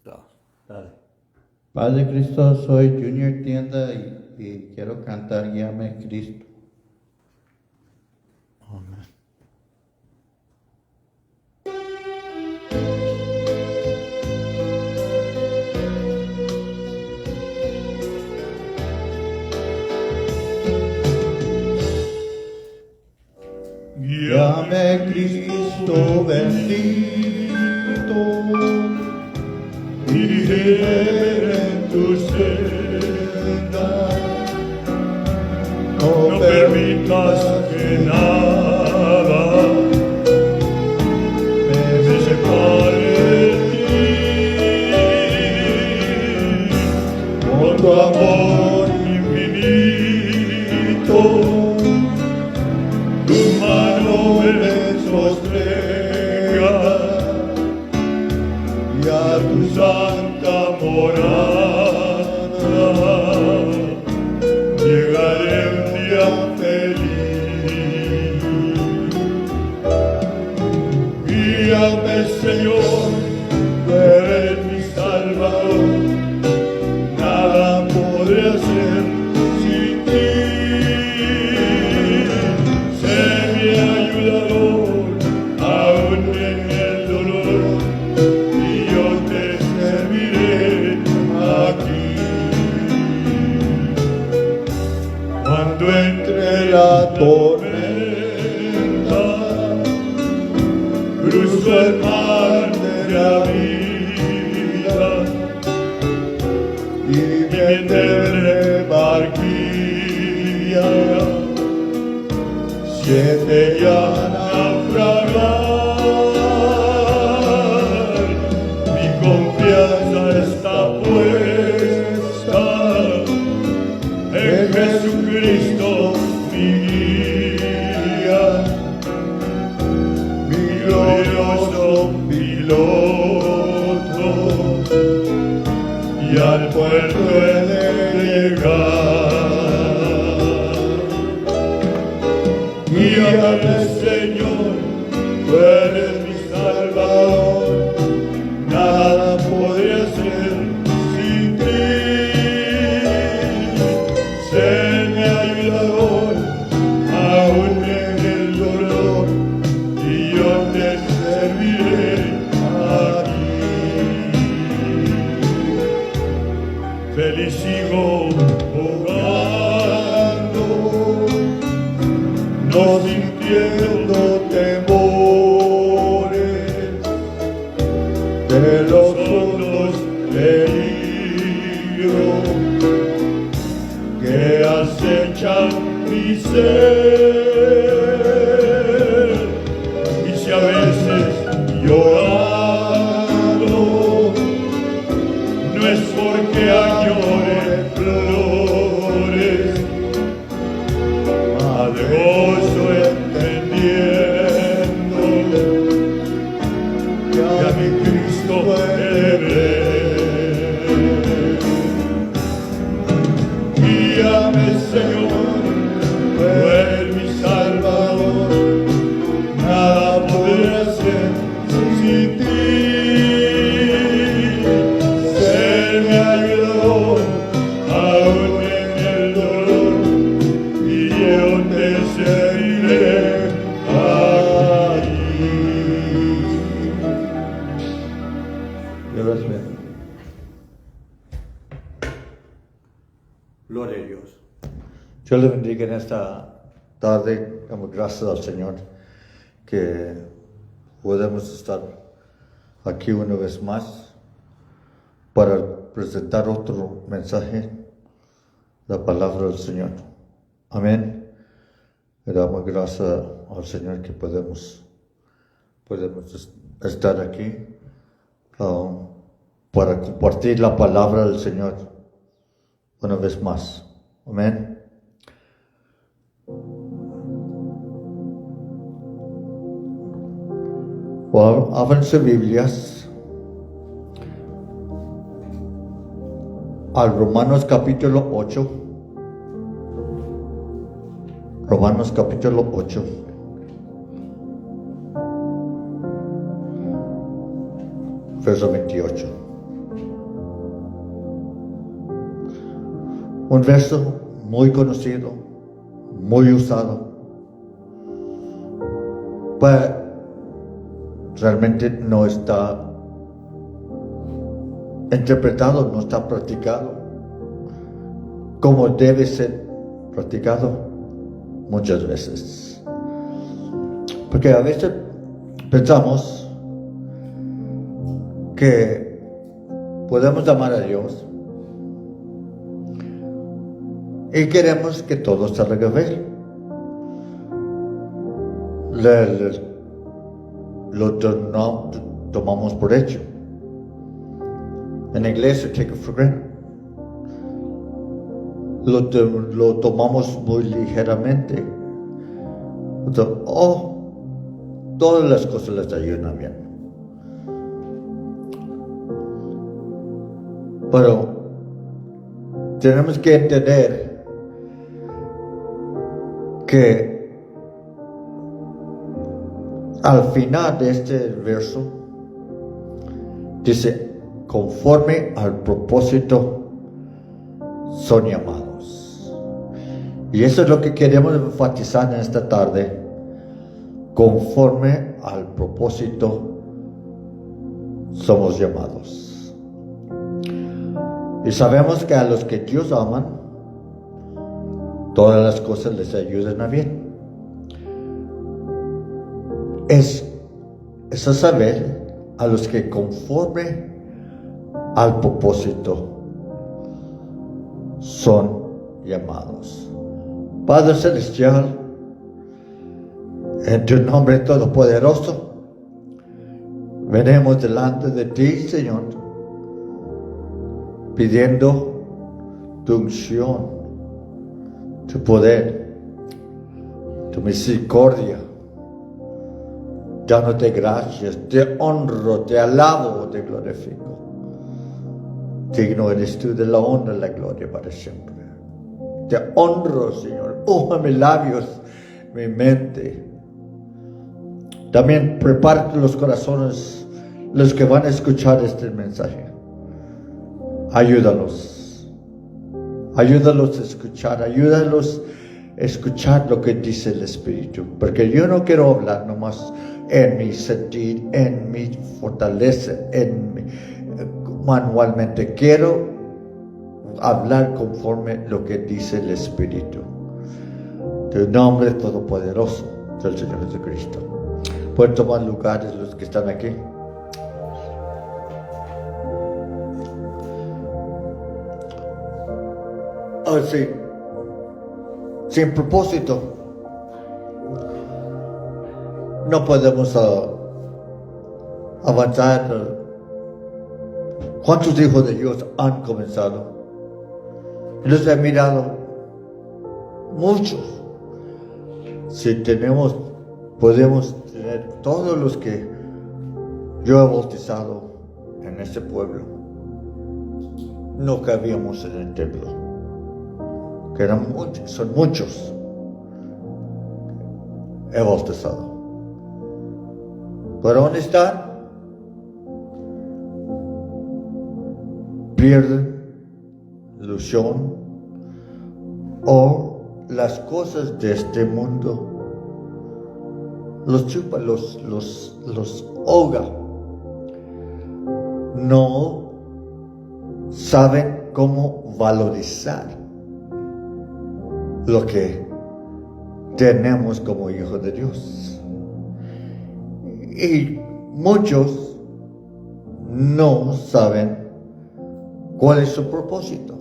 Dale. Padre Cristo, soy Junior Tienda y quiero cantar Guíame Cristo. Amén. Guíame Cristo bendito, Dirígeme en tu senda, no permitas que nada me separe de ti, con tu amor infinito, tu mano me sostenga, y a tu santa morada llegaré un día feliz. Guíame, Señor, tú eres mi Salvador, nada podré hacer sin ti. Sé mi ayudador, aún en el dolor, y yo te serviré aquí. Cuando entre la tormenta, cruzo el mar de la vida y mi endeble barquilla siente ya naufragar. Mi confianza está puesta en Jesucristo, mi guía, mi glorioso piloto, y al puerto he de llegar. Guíame, Señor, tú eres mi Salvador, nada podría hacer sin ti. Sé mi ayudador, aún en el dolor, y yo te serviré aquí. Feliz sigo jugando, no sintiendo temores de los hondos peligros que acechan mi ser. Y si a veces llorando, no es porque añore flores, mas de gozo entendiendo que a mi Cristo he de ver. Guíame, Señor, tú eres mi Salvador, nada podré hacer sin ti. Ser mi ayudador, aún en el dolor, y yo te serviré aquí. Dios los bendiga. Gloria a Dios. Dios le bendiga en esta tarde. Damos gracias al Señor que podemos estar aquí una vez más para presentar otro mensaje, la palabra del Señor. Amén. Le damos gracias al Señor que podemos estar aquí para compartir la palabra del Señor una vez más. Amén. Abran sus Biblias al Romanos capítulo 8. Romanos capítulo 8. Verso 28. Un verso muy conocido, muy usado, pero realmente no está interpretado, no está practicado como debe ser practicado muchas veces. Porque a veces pensamos que podemos amar a Dios y queremos que todo salga bien. Lo tomamos por hecho. En inglés, we take it for granted. Lo tomamos muy ligeramente. Entonces, todas las cosas les ayudan bien. Pero tenemos que entender que al final de este verso dice, conforme al propósito son llamados. Y eso es lo que queremos enfatizar en esta tarde. Conforme al propósito somos llamados. Y sabemos que a los que Dios aman, todas las cosas les ayudan a bien. Es a saber a los que conforme al propósito son llamados. Padre Celestial, en tu nombre todopoderoso, venimos delante de ti, Señor, pidiendo tu unción, tu poder, tu misericordia. Dándote gracias, te honro, te alabo, te glorifico. Digno eres tú de la honra y la gloria para siempre. Te honro, Señor. Usa mis labios, mi mente. También prepara los corazones, los que van a escuchar este mensaje. Ayúdalos. Ayúdalos a escuchar. Ayúdalos a escuchar lo que dice el Espíritu. Porque yo no quiero hablar nomás en mi sentir, en mi fortaleza, manualmente. Quiero hablar conforme lo que dice el Espíritu. Tu nombre todopoderoso del Señor Jesucristo. Pueden tomar lugares los que están aquí. Sí. Sin propósito no podemos avanzar. ¿Cuántos hijos de Dios han comenzado? Los he mirado muchos. Si podemos tener todos los que yo he bautizado en este pueblo, no cabíamos en el templo, que eran muchos, son muchos. He bautizado. ¿Pero dónde están? Pierden ilusión o las cosas de este mundo los chupa, los ahoga. No saben cómo valorizar lo que tenemos como hijos de Dios. Y muchos no saben cuál es su propósito.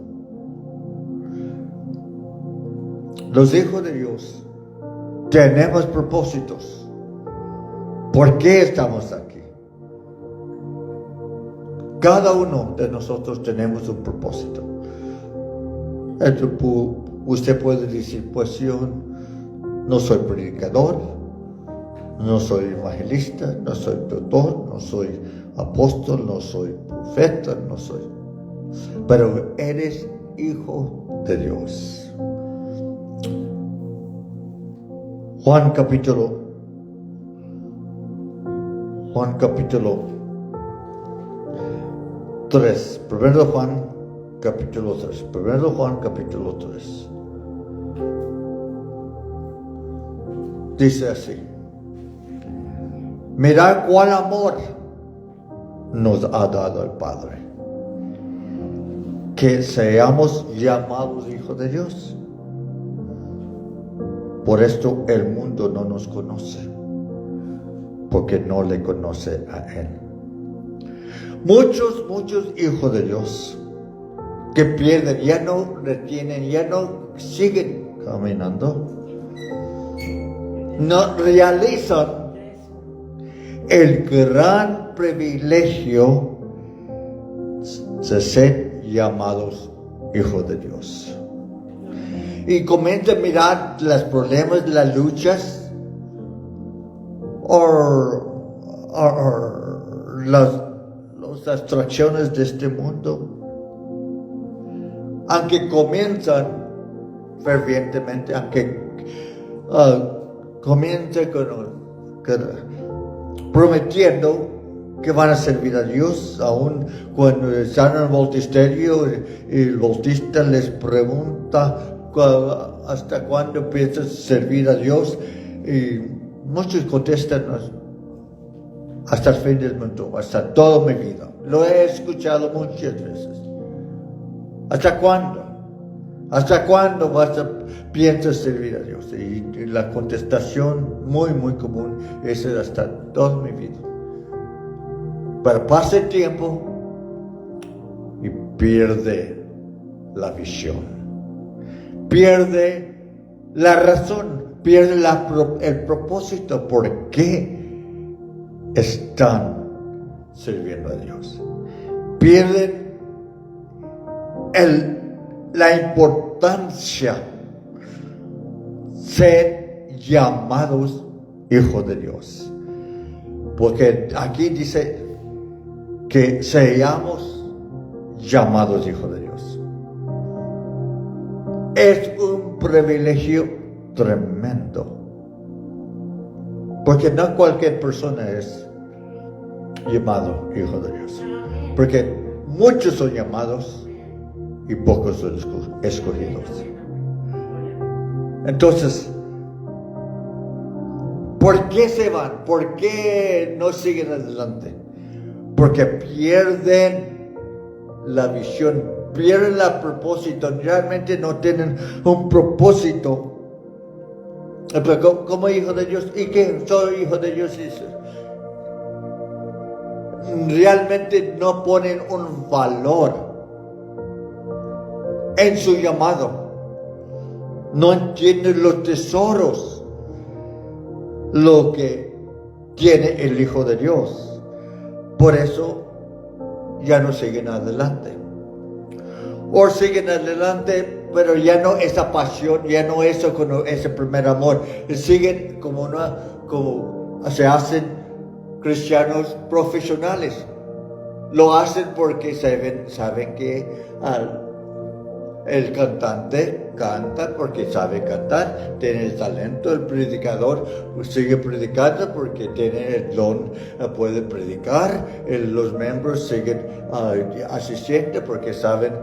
Los hijos de Dios tenemos propósitos. ¿Por qué estamos aquí? Cada uno de nosotros tenemos un propósito. Usted puede decir, pues yo no soy predicador, no soy evangelista, no soy doctor, no soy apóstol, no soy profeta, no soy. Pero eres hijo de Dios. Juan capítulo 3, primero Juan capítulo 3. 1 Juan capítulo 3. Dice así: mirad cuál amor nos ha dado el Padre, que seamos llamados hijos de Dios. Por esto el mundo no nos conoce, porque no le conoce a Él. Muchos hijos de Dios que pierden, ya no retienen, ya no siguen caminando, no realizan el gran privilegio de ser llamados hijos de Dios. Y comienza a mirar los problemas, las luchas, o las abstracciones de este mundo. Aunque comienzan fervientemente, aunque comienzan prometiendo que van a servir a Dios, aun cuando están en el bautisterio y el bautista les pregunta hasta cuándo piensas servir a Dios, y muchos contestan hasta el fin del mundo, hasta toda mi vida. Lo he escuchado muchas veces. ¿Hasta cuándo? ¿Hasta cuándo piensas servir a Dios? Y la contestación muy común es hasta toda mi vida. Pero pasa el tiempo y pierde la visión, pierde la razón, pierde el propósito por qué están sirviendo a Dios. Pierden la importancia ser llamados hijos de Dios. Porque aquí dice que seamos llamados hijos de Dios. Es un privilegio tremendo. Porque no cualquier persona es llamado hijo de Dios. Porque muchos son llamados y pocos son escogidos. Entonces, ¿por qué se van? ¿Por qué no siguen adelante? Porque pierden la visión, pierden el propósito, realmente no tienen un propósito. Pero como hijo de Dios, ¿y qué? Soy hijo de Dios. Realmente no ponen un valor en su llamado. No entienden los tesoros, lo que tiene el Hijo de Dios. Por eso ya no siguen adelante. O siguen adelante, pero ya no esa pasión, ya no eso con ese primer amor. Siguen como se hacen cristianos profesionales. Lo hacen porque saben que el cantante canta porque sabe cantar, tiene el talento. El predicador sigue predicando porque tiene el don, puede predicar. Los miembros siguen asistiendo porque saben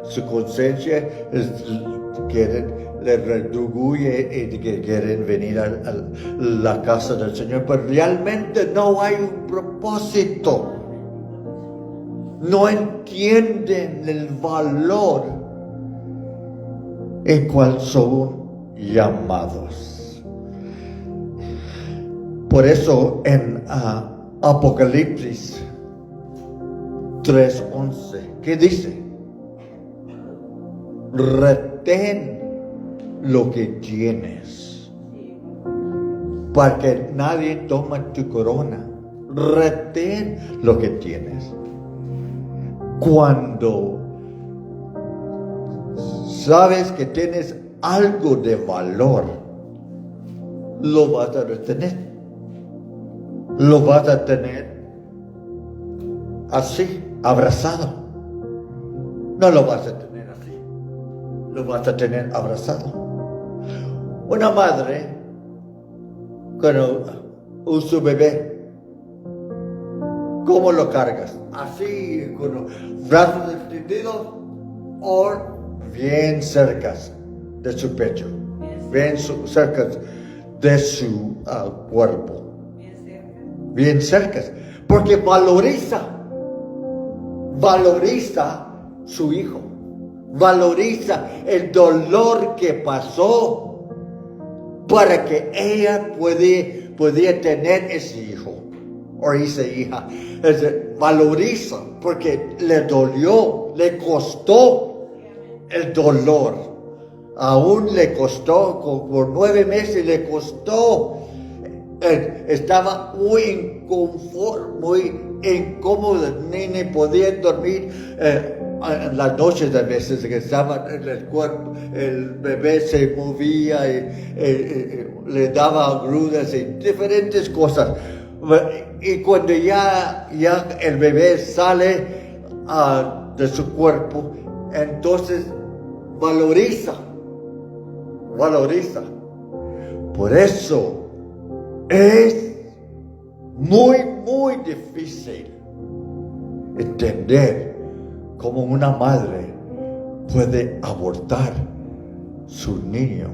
su conciencia, les redarguye y que quieren venir a la casa del Señor. Pero realmente no hay un propósito. No entienden el valor el cual son llamados. Por eso en Apocalipsis 3:11, ¿qué dice? Retén lo que tienes, para que nadie tome tu corona. Retén lo que tienes. Cuando sabes que tienes algo de valor, lo vas a retener. Lo vas a tener así, abrazado. No lo vas a tener así. Lo vas a tener abrazado. Una madre, cuando su bebé, ¿cómo lo cargas? Así, con los brazos extendidos, o bien cerca de su pecho, bien cerca de su cuerpo, bien cerca, porque valoriza su hijo, valoriza el dolor que pasó para que ella podía tener ese hijo o esa hija. Valoriza porque le dolió, le costó el dolor. Aún le costó, por 9 meses le costó. Estaba muy incómodo, ni podía dormir en las noches a veces, que estaba en el cuerpo, el bebé se movía y le daba grudas y diferentes cosas. Y cuando ya el bebé sale de su cuerpo, entonces valoriza. Por eso es muy difícil entender cómo una madre puede abortar su niño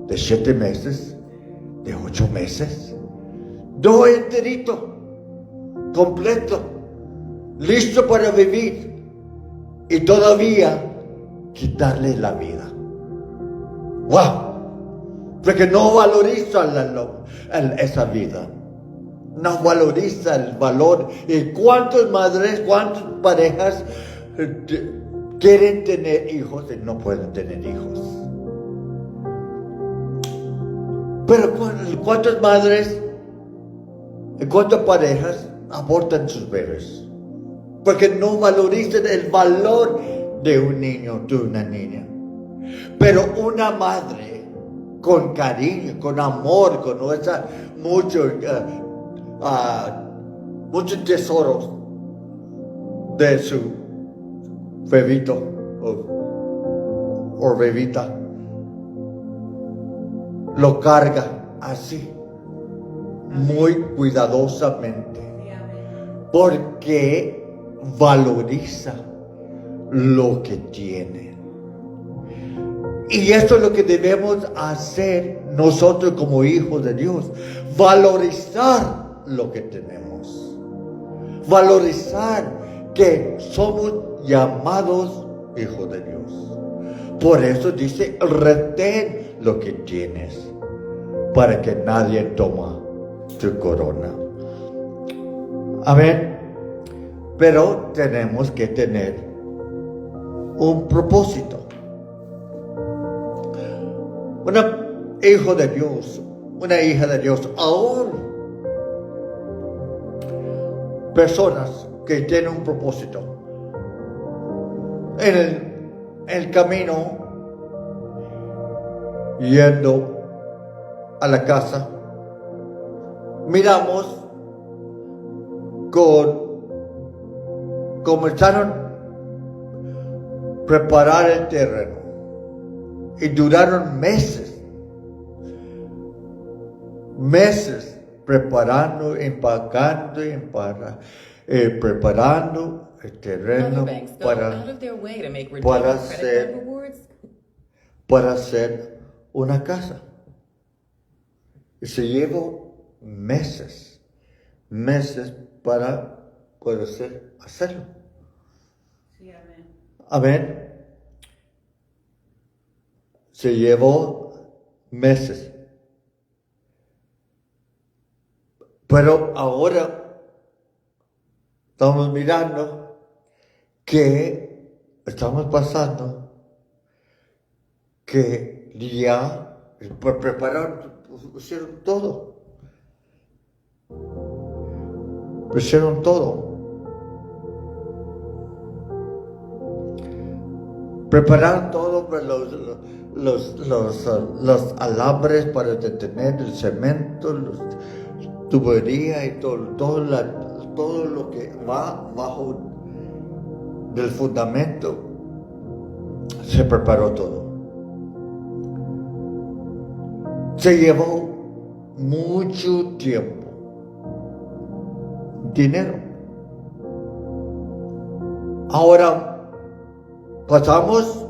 de 7 meses, de 8 meses, todo enterito, completo, listo para vivir, y todavía quitarle la vida. ¡Wow! Porque no valoriza esa vida. No valoriza el valor. ¿Y cuántas madres, cuántas parejas quieren tener hijos y no pueden tener hijos? Pero ¿cuántas madres y cuántas parejas abortan sus bebés? Porque no valorizan el valor de un niño, de una niña. Pero una madre con cariño, con amor, con muchos tesoros de su bebito o bebita, lo carga así, muy cuidadosamente, porque valoriza lo que tiene. Y esto es lo que debemos hacer nosotros como hijos de Dios, valorizar lo que tenemos, valorizar que somos llamados hijos de Dios. Por eso dice, retén lo que tienes, para que nadie toma tu corona. Amén. Pero tenemos que tener un propósito. Un hijo de Dios, una hija de Dios, aún personas que tienen un propósito en el camino yendo a la casa, miramos comenzaron a preparar el terreno y duraron meses preparando, empacando, preparando el terreno para hacer una casa. Y se llevó meses para poder hacerlo. Sí, amén. Amén. Se llevó meses. Pero ahora estamos mirando que estamos pasando que ya prepararon, pusieron todo. Pusieron todo. Prepararon todo para los alambres para detener el cemento, los tubería y todo lo que va bajo del fundamento. Se preparó todo. Se llevó mucho tiempo, dinero. Ahora pasamos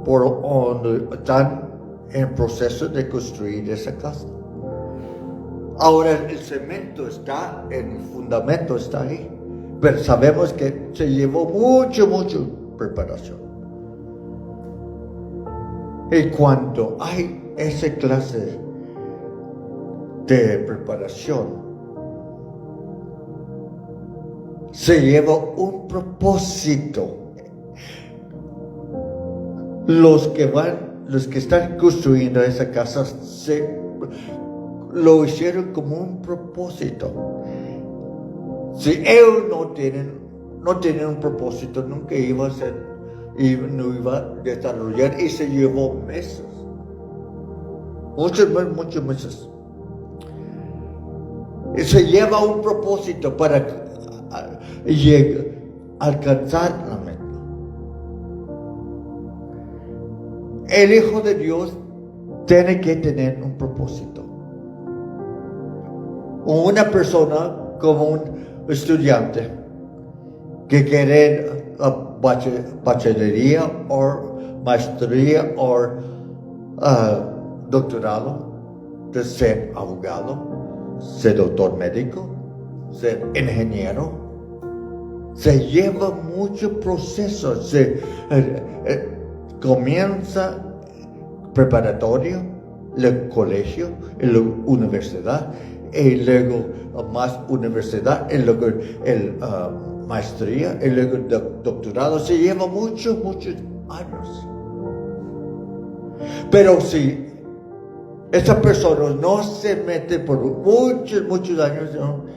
por donde están en proceso de construir esa casa. Ahora el cemento está, el fundamento está ahí, pero sabemos que se llevó mucho preparación. Y cuando hay esa clase de preparación, se lleva un propósito. Los que están construyendo esa casa lo hicieron como un propósito. Si ellos no tienen un propósito, nunca iba a ser, y no iba a desarrollar, y se llevó meses. Muchos meses. Y se lleva un propósito para alcanzar la meta. El Hijo de Dios tiene que tener un propósito. Una persona como un estudiante que quiere bachillería o maestría o doctorado, de ser abogado, ser doctor médico, ser ingeniero, se lleva mucho proceso. Comienza preparatorio, el colegio, la universidad, y luego más universidad, y luego maestría, y luego doctorado. Se lleva muchos años. Pero si esa persona no se mete por muchos años, ¿no?,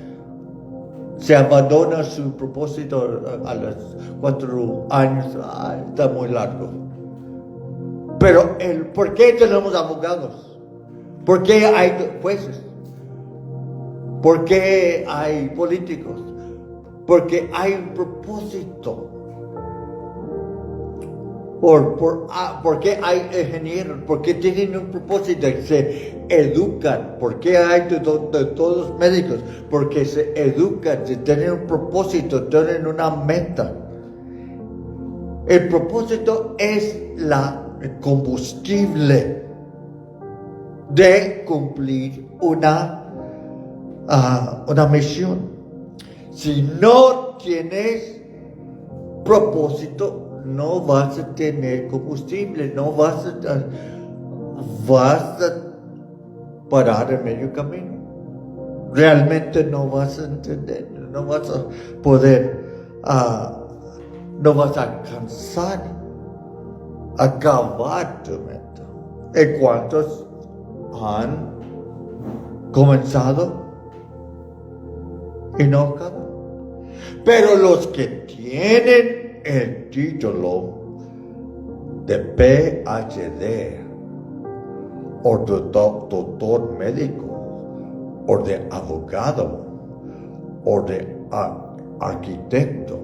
se abandona su propósito a los 4 años, está muy largo. Pero ¿por qué tenemos abogados? ¿Por qué hay jueces? ¿Por qué hay políticos? Porque hay un propósito. ¿Por qué hay ingenieros? Porque tienen un propósito, se educan. ¿Por qué hay de todos los médicos? Porque se educan, se tienen un propósito, tienen una meta. El propósito es el combustible de cumplir una misión. Si no tienes propósito, no vas a tener combustible, no vas a parar en medio camino. Realmente no vas a entender, no vas a poder, no vas a alcanzar, acabar tu meta. ¿Y cuántos han comenzado y no acaban? Pero los que tienen el título de PhD o de doctor médico o de abogado o de arquitecto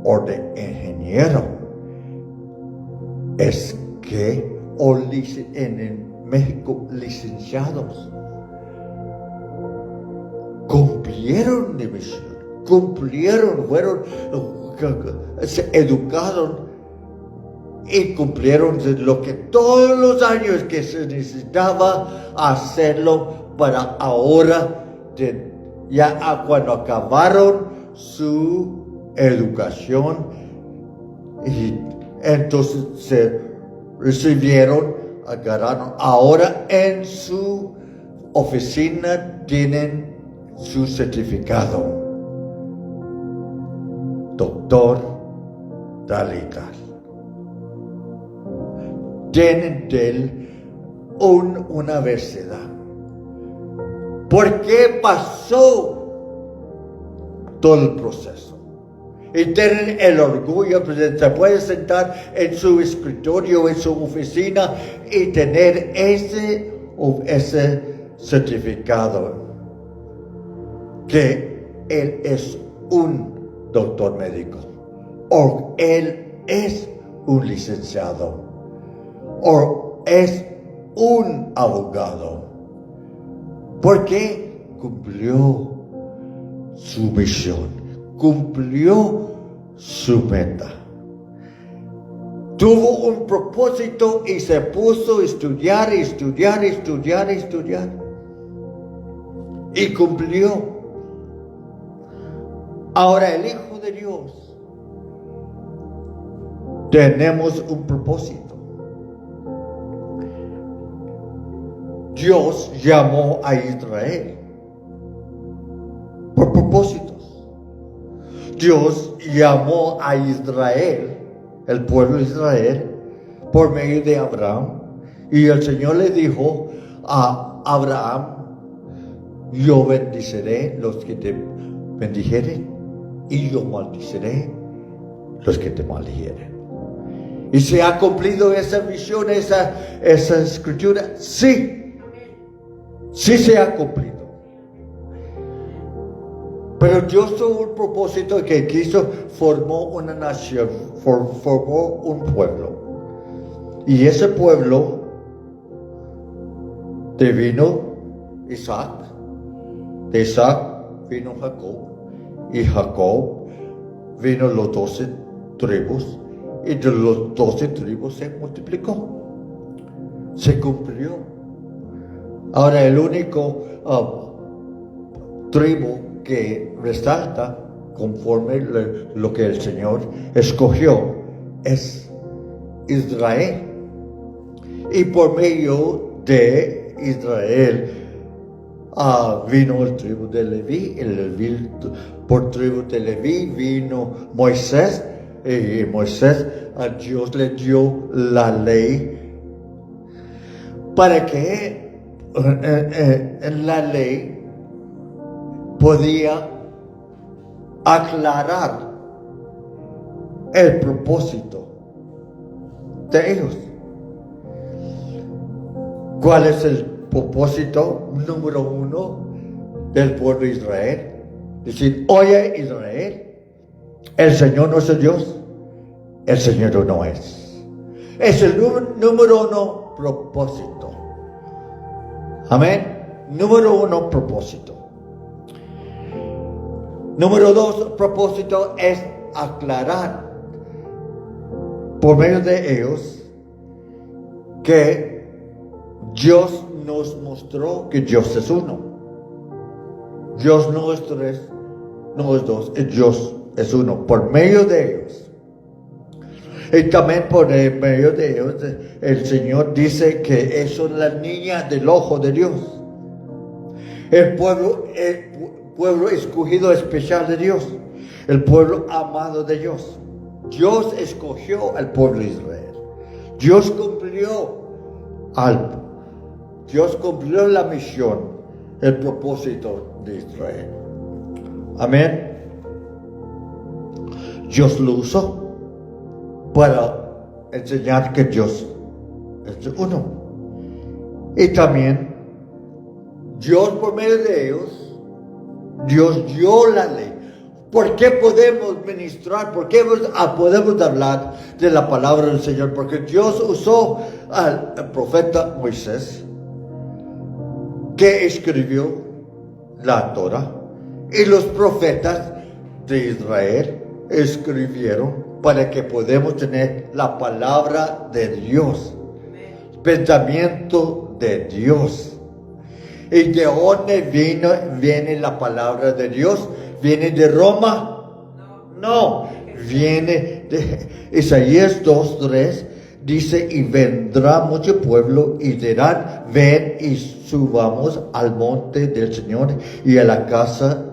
o de ingeniero, es que en México licenciados cumplieron de misión, se educaron y cumplieron lo que todos los años que se necesitaba hacerlo para ahora, ya cuando acabaron su educación, y entonces se recibieron, agarraron, ahora en su oficina tienen su certificado. Doctor tal y tal. Tienen de él una universidad. ¿Por qué pasó todo el proceso? Y tienen el orgullo, pues, se puede sentar en su escritorio, en su oficina y tener ese certificado que él es un doctor médico, o él es un licenciado, o es un abogado, porque cumplió su misión, cumplió su meta. Tuvo un propósito y se puso a estudiar, estudiar, estudiar, estudiar. Y cumplió. Ahora el Hijo de Dios tenemos un propósito. Dios llamó a Israel por propósitos. Dios llamó a Israel, el pueblo de Israel, por medio de Abraham. Y el Señor le dijo a Abraham: yo bendiciré los que te bendijeren y yo maldiciré los que te maldijeren. ¿Y se ha cumplido esa visión, esa escritura? Sí. Sí se ha cumplido. Pero Dios tuvo un propósito que quiso, formó una nación, formó un pueblo. Y ese pueblo te vino Isaac, de Isaac vino Jacob, y Jacob vino los 12 tribus, y de los 12 tribus se multiplicó, se cumplió. Ahora el único tribu que resalta conforme lo que el Señor escogió es Israel. Y por medio de Israel vino el tribu de Leví, por tribu de Leví vino Moisés, y Moisés a Dios le dio la ley para que la ley podía aclarar el propósito de ellos. ¿Cuál es el propósito número 1 del pueblo de Israel? Decir: oye Israel, el Señor nuestro Dios, el Señor no es. Es el número 1 propósito. Amén. Número 1 propósito. Número 2 propósito es aclarar por medio de ellos que Dios nos mostró que Dios es uno. Dios no es tres, no es dos, Dios es uno. Por medio de ellos. Y también por medio de ellos, el Señor dice que son las niñas del ojo de Dios. El pueblo escogido especial de Dios. El pueblo amado de Dios. Dios escogió al pueblo de Israel. Dios cumplió la misión, el propósito de Israel. Amén. Dios lo usó para enseñar que Dios es uno. Y también Dios, por medio de ellos, Dios dio la ley. ¿Por qué podemos ministrar? ¿Por qué podemos hablar de la palabra del Señor? Porque Dios usó al profeta Moisés, que escribió la Torah, y los profetas de Israel escribieron para que podamos tener la palabra de Dios, pensamiento de Dios. ¿Y de dónde viene la palabra de Dios? ¿Viene de Roma? No, viene de Isaías 2:3. Dice: y vendrá mucho pueblo y dirán: ven y subamos al monte del Señor y a la casa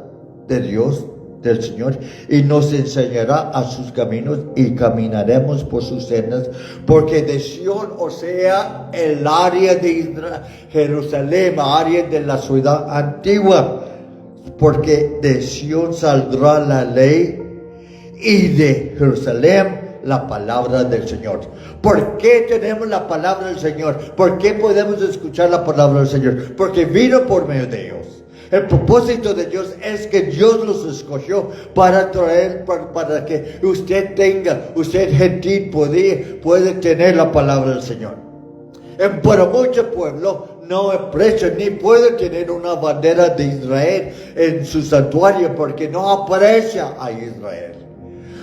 de Dios del Señor, y nos enseñará a sus caminos y caminaremos por sus sendas, porque de Sion, o sea, el área de Jerusalén, área de la ciudad antigua, porque de Sion saldrá la ley y de Jerusalén la palabra del Señor. ¿Por qué tenemos la palabra del Señor? ¿Por qué podemos escuchar la palabra del Señor? Porque vino por medio de ellos. El propósito de Dios es que Dios los escogió para traer, para que usted gentil, puede tener la palabra del Señor. Para muchos pueblos no aprecia ni puede tener una bandera de Israel en su santuario porque no aprecia a Israel.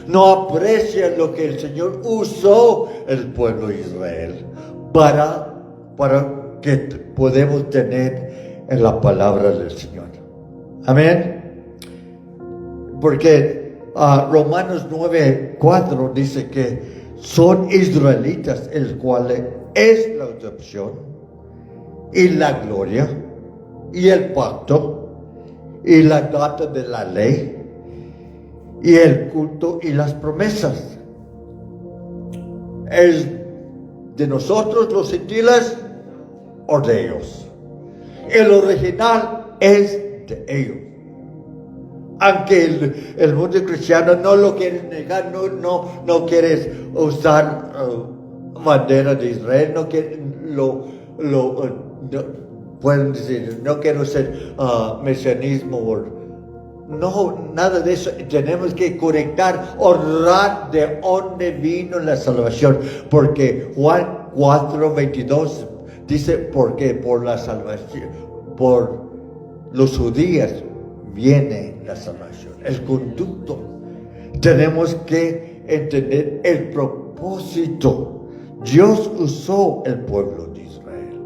no aprecia lo que el Señor usó el pueblo de Israel para que podemos tener en la palabra del Señor. Amén. Porque Romanos 9:4 dice que son israelitas, el cual es la adopción y la gloria y el pacto y la data de la ley y el culto y las promesas. ¿Es de nosotros los gentiles o de ellos? El original es de ellos. Aunque el mundo cristiano no lo quiere negar, no quiere usar bandera de Israel, no quiere, pueden decir, no quiero ser mesianismo, no, nada de eso. Tenemos que conectar, honrar de dónde vino la salvación, porque Juan 4:22 dice, porque por la salvación, por los judíos viene la salvación, el conducto. Tenemos que entender el propósito. Dios usó el pueblo de Israel.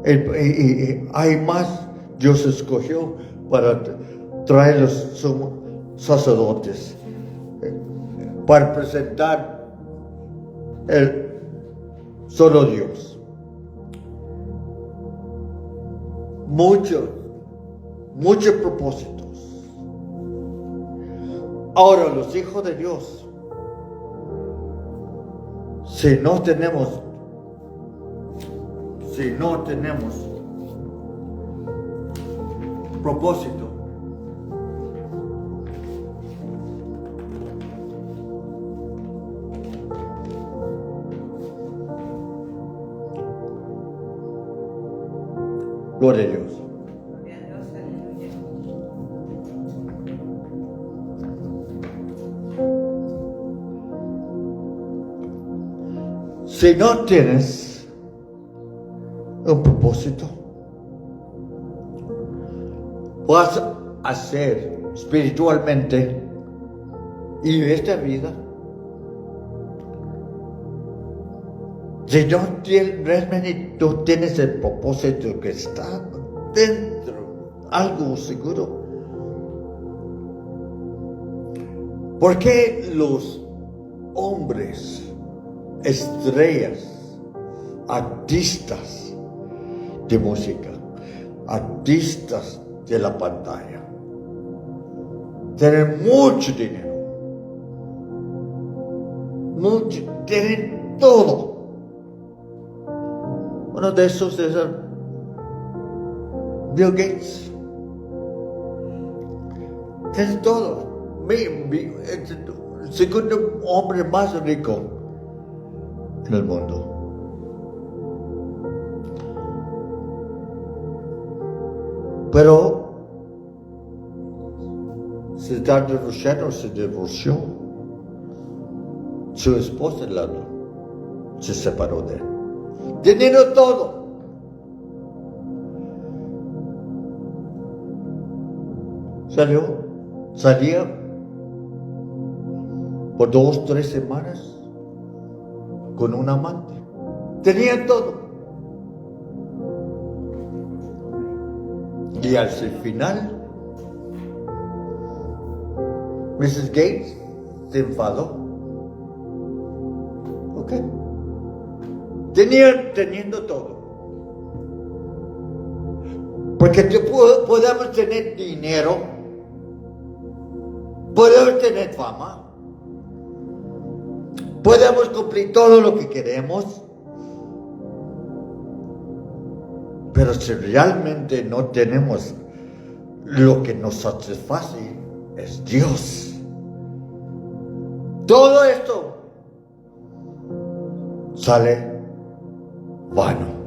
Y hay más. Dios escogió para traer los sacerdotes para presentar el solo Dios. Muchos propósitos. Ahora, los hijos de Dios, si no tenemos propósito, gloria a Dios. Gloria a Dios, aleluya. Si no tienes un propósito, vas a ser espiritualmente y en esta vida, si no tienes, realmente no tienes el propósito que está dentro, algo seguro. ¿Por qué los hombres, estrellas, artistas de música, artistas de la pantalla, tienen mucho dinero, tienen todo? Uno de esos es Bill Gates. Tiene todo. El segundo hombre más rico en el mundo. Pero se está divorciando, se divorció. Su esposa se separó de él. Dinero todo. Salía por 2-3 semanas con un amante. Tenía todo. Y al final, Mrs. Gates se enfadó. ¿Ok? Teniendo todo. Porque podemos tener dinero, podemos tener fama, podemos cumplir todo lo que queremos, pero si realmente no tenemos lo que nos satisface, es Dios. Todo esto sale vano.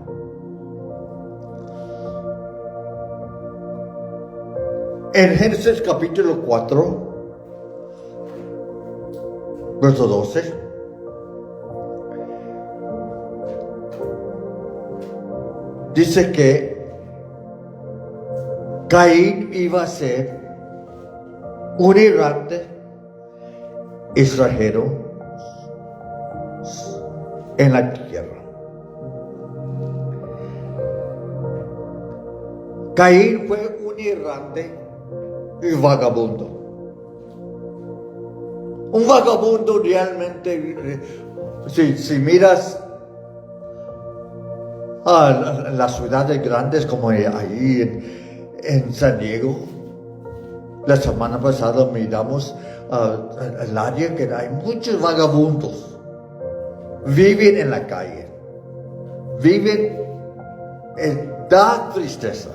En Génesis capítulo 4, verso 12, dice que Caín iba a ser un errante extranjero en la tierra. Caín fue un errante y vagabundo. Un vagabundo realmente, si miras a las ciudades grandes como ahí en San Diego, la semana pasada miramos el área que hay muchos vagabundos. Viven en la calle. Viven da tristeza.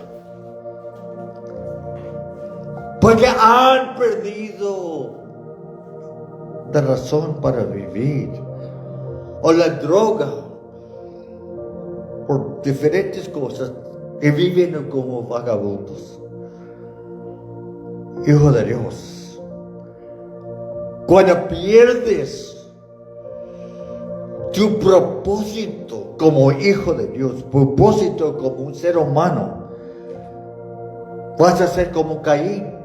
Porque han perdido la razón para vivir. O la droga. Por diferentes cosas. Y viven como vagabundos. Hijo de Dios. Cuando pierdes tu propósito como hijo de Dios, propósito como un ser humano, vas a ser como Caín,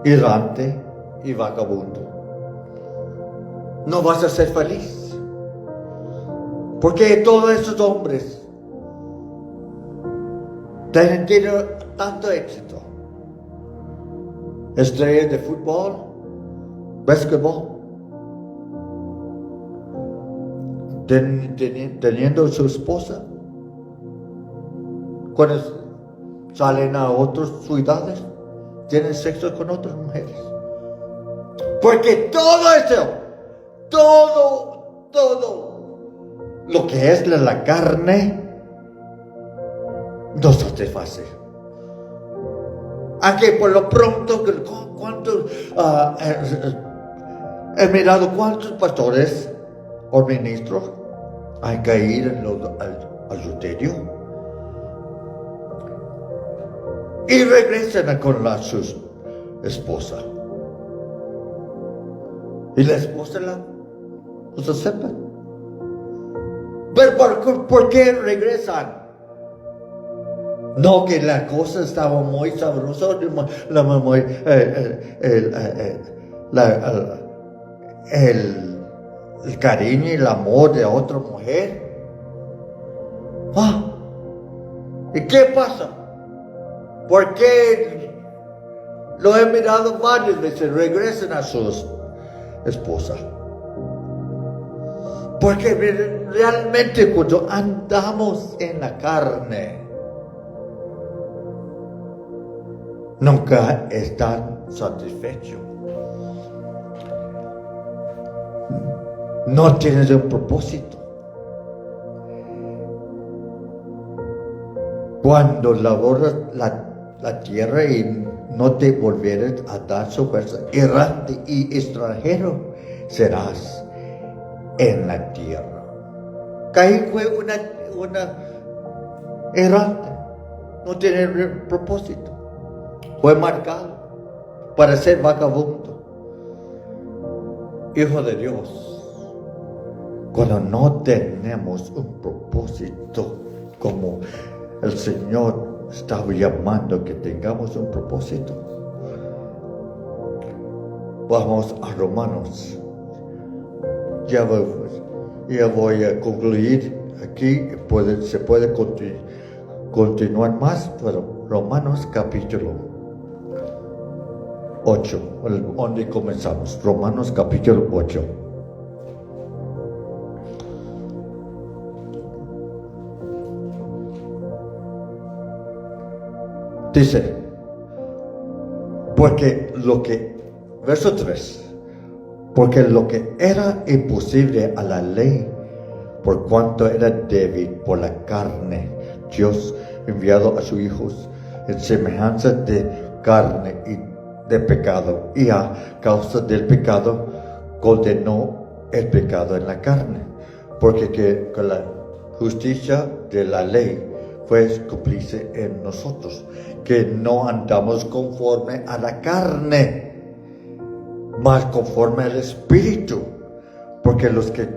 errante y vagabundo. No vas a ser feliz. Porque todos esos hombres tienen tanto éxito. Estrellas de fútbol, básquetbol, teniendo su esposa, cuando salen a otras ciudades, tienen sexo con otras mujeres. Porque todo eso, todo lo que es la carne, no satisface. Aquí por lo pronto, he mirado cuántos pastores o ministros han caído en el adulterio y regresan con su esposa. Y la esposa los acepta. Pero ¿por qué regresan? No, que la cosa estaba muy sabrosa, el cariño y el amor de otra mujer. ¿Y qué pasa? Porque lo he mirado varias veces, regresan a su esposa. Porque realmente cuando andamos en la carne, nunca están satisfechos. No tienes un propósito. Cuando laboras la tierra y no te volvieres a dar su fuerza, errante y extranjero serás en la tierra. Caín fue una errante, no tiene propósito. Fue marcado para ser vagabundo. Hijo de Dios, cuando no tenemos un propósito como el Señor estaba llamando que tengamos un propósito. Vamos a Romanos. Ya voy a concluir aquí. Se puede continuar más, pero Romanos capítulo 8, donde comenzamos. Romanos capítulo 8. Dice, verso 3, porque lo que era imposible a la ley, por cuanto era débil por la carne, Dios enviado a sus hijos en semejanza de carne y de pecado, y a causa del pecado condenó el pecado en la carne, porque que la justicia de la ley fue cumplirse en nosotros, que no andamos conforme a la carne, mas conforme al Espíritu, porque los que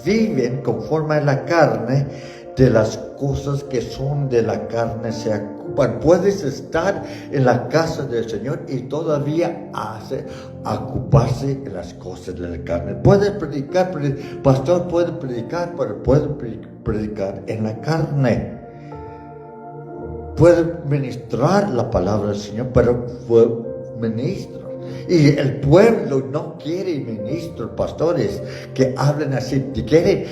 viven conforme a la carne, de las cosas que son de la carne se ocupan. Puedes estar en la casa del Señor y todavía ocuparse en las cosas de la carne. Puedes predicar, pastor puede predicar, pero puede predicar en la carne. Puede ministrar la palabra del Señor, pero ministra. Y el pueblo no quiere ministros, pastores que hablen así. Quiere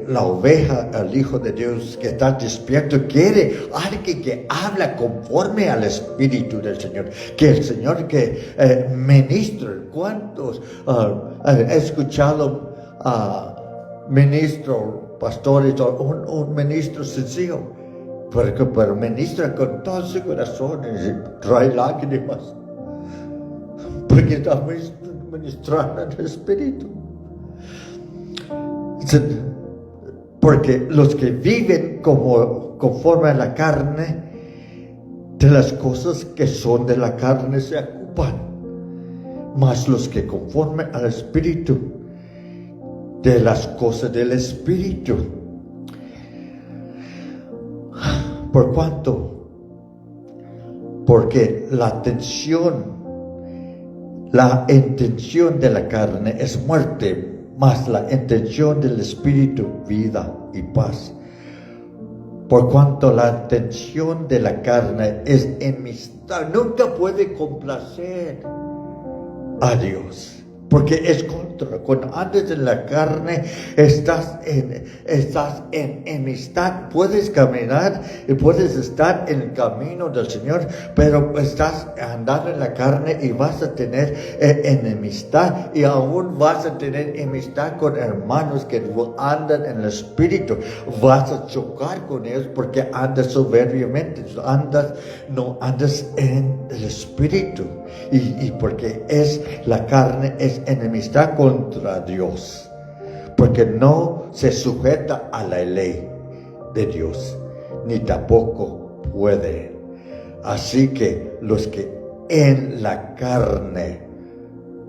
la oveja, el Hijo de Dios que está despierto. Quiere alguien que habla conforme al Espíritu del Señor. Que el Señor que ministra. ¿Cuántos he escuchado ministros, pastores, o un ministro sencillo? Pero ministra con todo su corazón y trae lágrimas. Porque está ministrando en el Espíritu. Porque los que viven conforme a la carne, de las cosas que son de la carne se ocupan. Mas los que conforme al Espíritu, de las cosas del Espíritu. ¿Por cuánto? Porque la intención de la carne es muerte, mas la intención del Espíritu, vida y paz. Por cuanto la intención de la carne es enemistad, nunca puede complacer a Dios. Porque es contra. Cuando andas en la carne, estás en enemistad. Puedes caminar y puedes estar en el camino del Señor, pero estás andando en la carne y vas a tener enemistad. Y aún vas a tener enemistad con hermanos que andan en el Espíritu. Vas a chocar con ellos porque andas soberbiamente. No andas en el Espíritu. Y porque la carne es enemistad contra Dios, porque no se sujeta a la ley de Dios, ni tampoco puede. Así que los que en la carne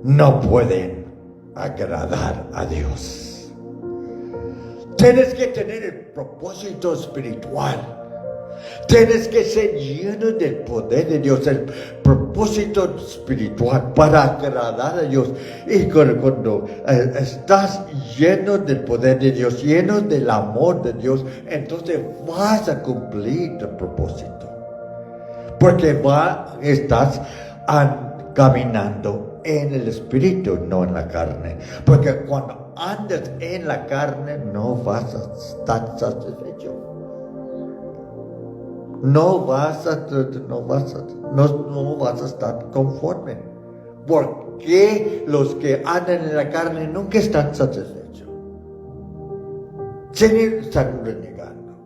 no pueden agradar a Dios. Tienes que tener el propósito espiritual. Tienes que ser lleno del poder de Dios, el propósito espiritual para agradar a Dios. Y cuando estás lleno del poder de Dios, lleno del amor de Dios, entonces vas a cumplir el propósito. Porque estás caminando en el Espíritu, no en la carne. Porque cuando andas en la carne, no vas a estar satisfecho. No vas a estar conforme. Porque los que andan en la carne nunca están satisfechos. Siempre están renegando.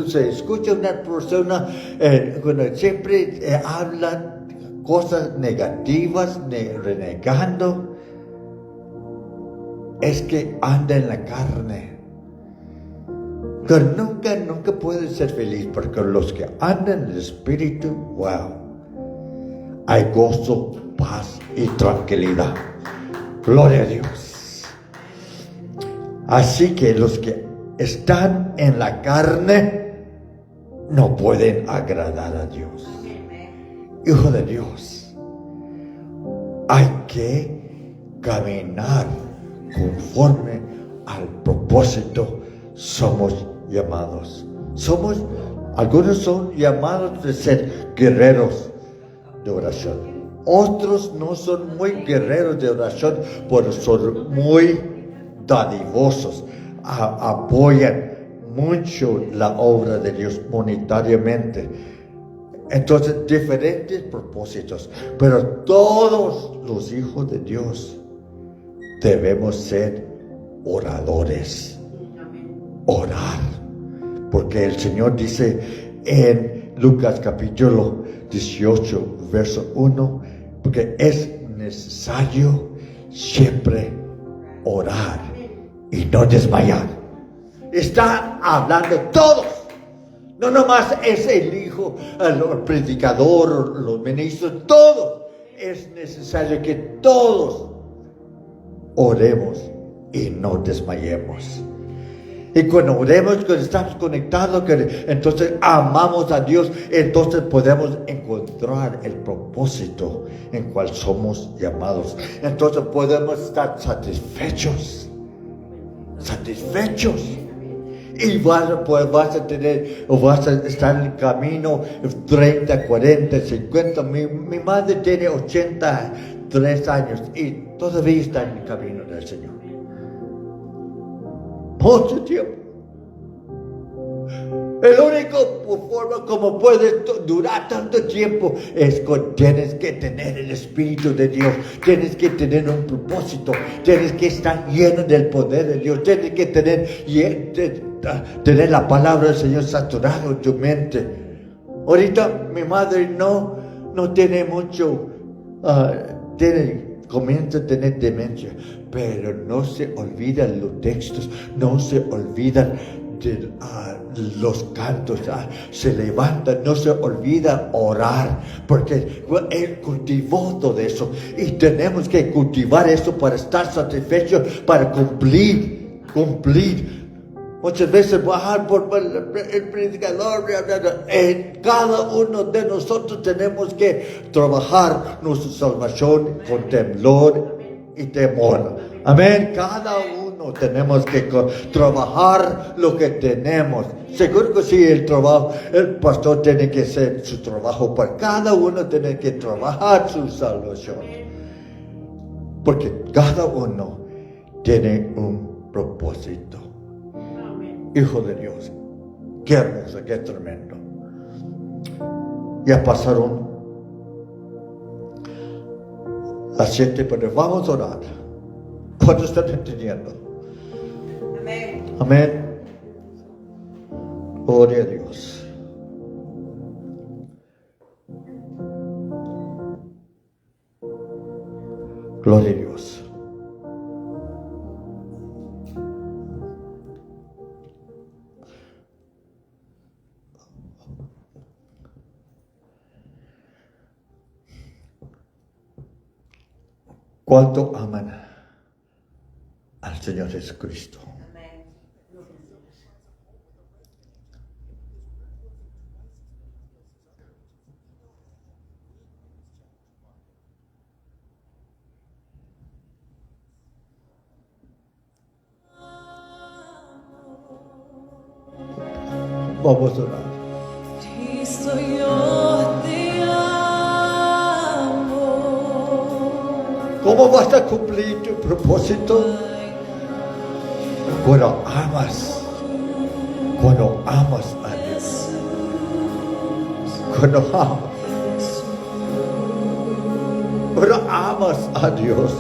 Se escucha una persona cuando siempre hablan cosas negativas, renegando. Es que anda en la carne. Que nunca pueden ser felices, porque los que andan en el Espíritu, wow, hay gozo, paz y tranquilidad. Gloria a Dios. Así que los que están en la carne no pueden agradar a Dios. Hijo de Dios, hay que caminar conforme al propósito. Somos llamados. Algunos son llamados de ser guerreros de oración. Otros no son muy guerreros de oración, pero son muy dadivosos. Apoyan mucho la obra de Dios monetariamente. Entonces, diferentes propósitos. Pero todos los hijos de Dios debemos ser oradores. Orar, porque el Señor dice en Lucas capítulo 18 verso 1, porque es necesario siempre orar y no desmayar. Está hablando todos, no nomás es el hijo, el predicador, los ministros, todos. Es necesario que todos oremos y no desmayemos. Y cuando oremos, cuando estamos conectados, entonces amamos a Dios, entonces podemos encontrar el propósito en cual somos llamados. Entonces podemos estar satisfechos. Y vas a tener, o vas a estar en el camino 30, 40, 50. Mi madre tiene 83 años y todavía está en el camino del Señor. Mucho tiempo. El único forma como puedes durar tanto tiempo es que tienes que tener el Espíritu de Dios, tienes que tener un propósito, tienes que estar lleno del poder de Dios, tienes que tener la palabra del Señor saturada en tu mente. Ahorita mi madre no tiene mucho, comienza a tener demencia, pero no se olvidan los textos, no se olvidan de los cantos, se levantan, no se olvida orar, porque Él cultivó todo eso y tenemos que cultivar eso para estar satisfechos, para cumplir. Muchas veces bajar por el predicador, en cada uno de nosotros tenemos que trabajar nuestra salvación con temblor y temor. Amén. Cada uno tenemos que trabajar lo que tenemos. Seguro que sí, el pastor tiene que hacer su trabajo, pero cada uno tiene que trabajar su salvación. Porque cada uno tiene un propósito. Hijo de Dios, qué hermoso, qué tremendo. Ya pasaron las 7, pero vamos a orar. ¿Cuántos están entendiendo? Amén. Amén. Gloria a Dios. Gloria a Dios. ¿Cuánto aman al Señor Jesucristo? Amén. Vamos a orar. Cristo, yo te amo. ¿Cómo vas a cumplir tu propósito? Cuando amas a Dios. Cuando amas a Dios,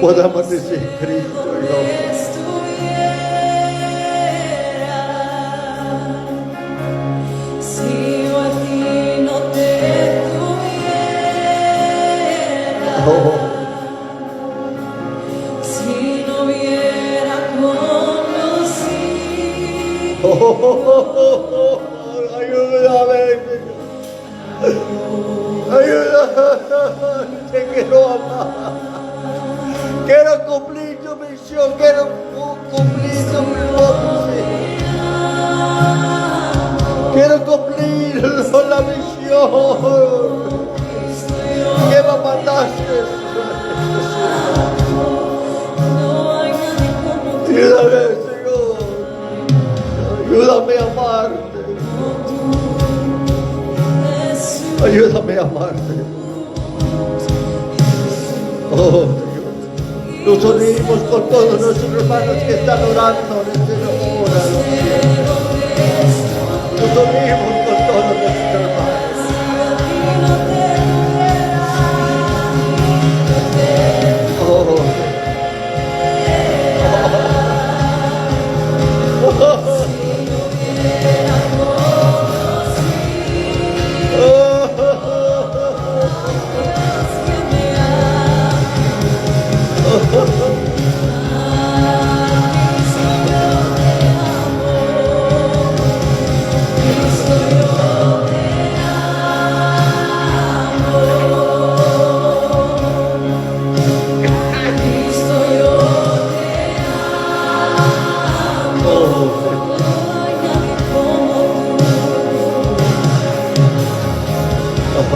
podemos decir, Cristo, yo. Si yo a ti no te tuviera, si no hubiera conocido, Ayúdame, ayúdame, te quiero amar. Quiero cumplir tu misión, quiero cumplir tu propósito. Quiero cumplir la misión que me mandaste. no hay nadie como tú. Ayúdame, Señor. Ayúdame a amarte. Jesús. Ayúdame a amarte. Oh, Señor. Nos unimos con todos nuestros hermanos que están orando en este hora. Nos unimos con todos nuestros hermanos. Oh, Cristo, Y no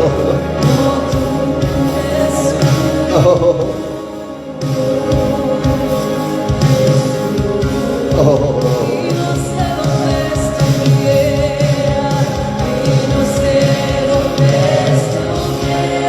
sé dónde estuviera, y no sé dónde estuviera.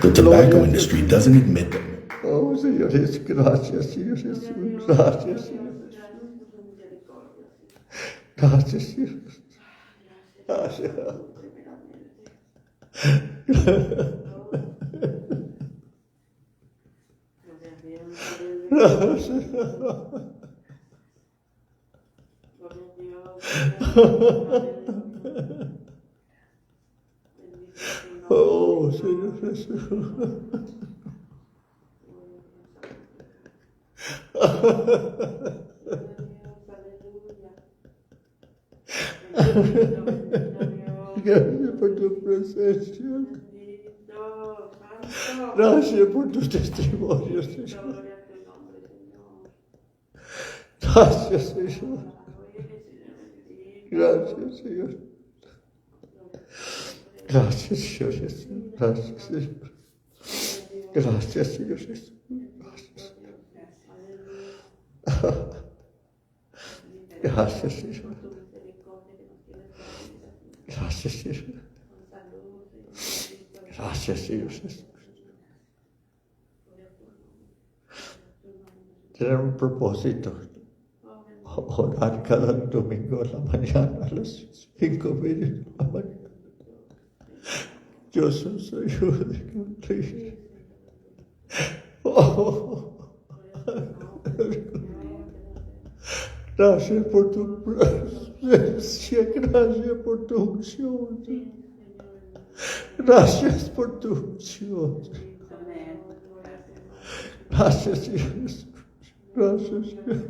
The tobacco industry doesn't admit them. Oh, Señor Jesús, gracias, Señor Jesús. Gracias, Señor. Gracias, Señor. Gracias. Oh, Señor Jesús. Gracias por tu presencia. Gracias por tu testimonio, Señor. Gracias, Señor. Gracias, Señor. Gracias, Señor Jesús. Gracias, Señor. Gracias, Señor Jesús. Gracias. Gracias, Señor. Gracias, Señor. Gracias, Señor Jesús. Tener un propósito. Orar cada domingo a la mañana, a las 5:30 de la mañana. Dios nos ayude a cumplir. Oh. Gracias por tu presencia, gracias por tu unción. Gracias por tu unción. Gracias, Dios. Gracias, Dios.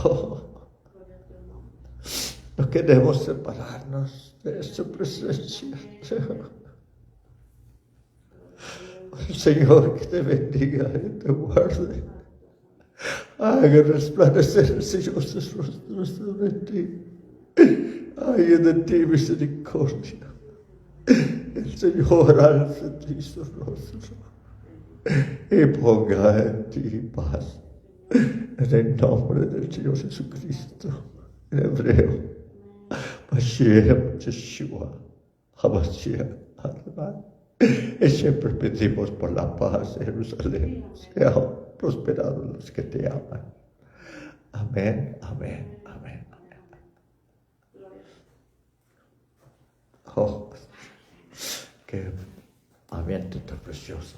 Oh. No queremos separarnos de su presencia. El Señor que te bendiga y te guarde. Haga resplandecer el Señor sus rostros sobre ti. Haga de ti misericordia. El Señor alce en ti su rostro y ponga en ti paz. En el nombre del Señor Jesucristo. En hebreo. Mashiach, Yeshua, Hamashiach, Adonai. Y siempre pedimos por la paz de Jerusalén. Sean prosperados los que te aman. Amén, amén, amén, amén. Oh, qué ambiente tan precioso.